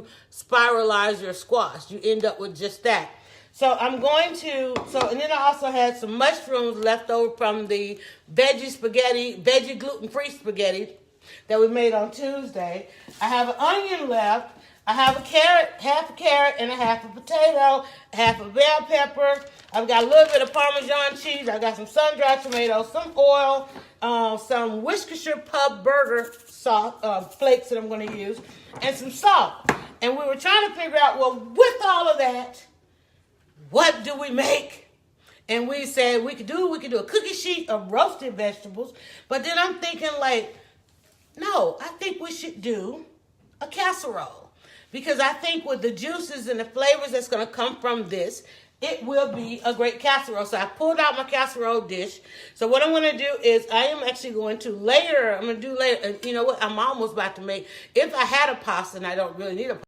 you spiralize your squash. You end up with just that. So I'm going to, and then I also had some mushrooms left over from the veggie gluten-free spaghetti that we made on Tuesday. I have an onion left. I have a carrot, half a carrot, and a half a potato, half a bell pepper. I've got a little bit of Parmesan cheese. I got some sun-dried tomatoes, some oil, some Worcestershire pub burger sauce, flakes that I'm going to use, and some salt. And we were trying to figure out, well, with all of that, what do we make? And we said we could do a cookie sheet of roasted vegetables. But then I'm thinking like, no, I think we should do a casserole. Because I think with the juices and the flavors that's going to come from this, it will be a great casserole. So I pulled out my casserole dish. So what I'm going to do is I am actually going to layer. I'm going to do layer. And you know what? I'm almost about to make, if I had a pasta and I don't really need a pasta,